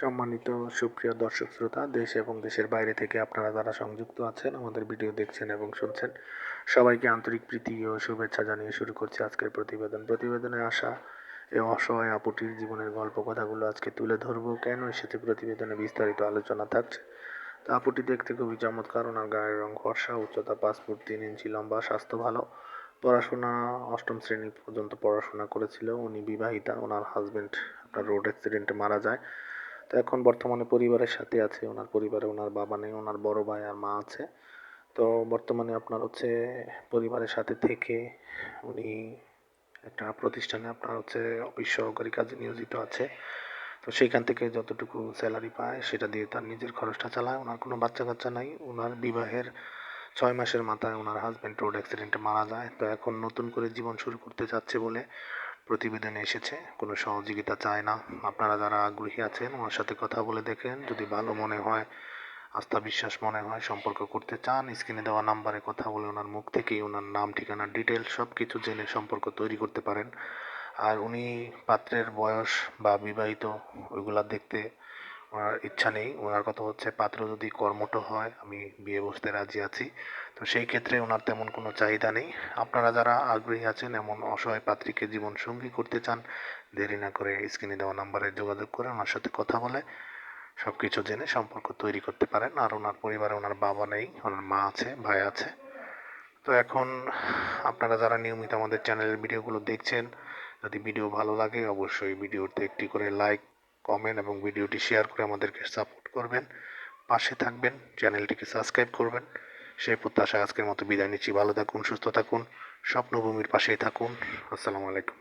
সম্মানিত সুপ্রিয় দর্শক শ্রোতা, দেশ এবং দেশের বাইরে থেকে আপনারা যারা সংযুক্ত আছেন আমাদের ভিডিও দেখছেন এবং শুনছেন, সবাইকে আন্তরিক প্রীতি ও শুভেচ্ছা জানিয়ে শুরু করছি আজকের প্রতিবেদনে আসা এই অসহায় আপুটির জীবনের গল্প কথাগুলো আজকে তুলে ধরবো। কেন এসেছে প্রতিবেদনে বিস্তারিত আলোচনা থাকছে। তা আপুটি দেখতে খুবই চমৎকার, ওনার গায়ের রং ফর্সা, উচ্চতা 5 ফুট 3 ইঞ্চি লম্বা, স্বাস্থ্য ভালো, পড়াশোনা অষ্টম শ্রেণী পর্যন্ত পড়াশোনা করেছিল। উনি বিবাহিতা, ওনার হাজবেন্ড আপনার রোড অ্যাক্সিডেন্টে মারা যায়। তো এখন বর্তমানে পরিবারের সাথে আছে। ওনার পরিবারে ওনার বাবা নেই, ওনার বড় ভাই আর মা আছে। তো বর্তমানে আপনার হচ্ছে পরিবারের সাথে থেকে উনি একটা প্রতিষ্ঠানে আপনার হচ্ছে অফিস সহকারী কাজে নিয়োজিত আছে। তো সেইখান থেকে যতটুকু স্যালারি পায় সেটা দিয়ে তার নিজের খরচটা চালায়। ওনার কোনো বাচ্চা কাচ্চা নাই। ওনার বিবাহের 6 মাসের মাথায় ওনার হাজব্যান্ড রোড অ্যাক্সিডেন্টে মারা যায়। তো এখন নতুন করে জীবন শুরু করতে চাচ্ছে বলে প্রতিবেদনে এসেছে। কোনো সহযোগিতা চায় না। আপনারা যারা আগ্রহী আছেন ওনার সাথে কথা বলে দেখেন, যদি ভালো মনে হয়, আস্থা বিশ্বাস মনে হয়, সম্পর্ক করতে চান, স্ক্রিনে দেওয়া নাম্বারে কথা বলে ওনার মুখ থেকেই ওনার নাম ঠিকানা ডিটেলস সব কিছু জেনে সম্পর্ক তৈরি করতে পারেন। আর উনি পাত্রের বয়স বা বিবাহিত ওইগুলা দেখতে ওনার ইচ্ছা নেই। ওনার কথা হচ্ছে পাত্র যদি কর্মঠ হয় আমি বিয়ে বসতে রাজি আছি। তো সেই ক্ষেত্রে ওনার তেমন কোনো চাহিদা নেই। আপনারা যারা আগ্রহী আছেন এমন অসহায় পাত্রীকে জীবন সঙ্গী করতে চান, দেরি না করে স্ক্রিনে দেওয়া নাম্বারে যোগাযোগ করে ওনার সাথে কথা বলে সব কিছু জেনে সম্পর্ক তৈরি করতে পারেন। আর ওনার পরিবারে ওনার বাবা নেই, ওনার মা আছে, ভাই আছে। তো এখন আপনারা যারা নিয়মিত আমাদের চ্যানেলের ভিডিওগুলো দেখছেন, যদি ভিডিও ভালো লাগে অবশ্যই ভিডিওতে একটি করে লাইক, কমেন্ট এবং ভিডিওটি শেয়ার করে আমাদেরকে সাপোর্ট করবেন, পাশে থাকবেন, চ্যানেলটিকে সাবস্ক্রাইব করবেন। সেই প্রত্যাশায় আজকের মতো বিদায় নিচ্ছি। ভালো থাকুন, সুস্থ থাকুন, স্বপ্নভূমির পাশেই থাকুন। আসসালামু আলাইকুম।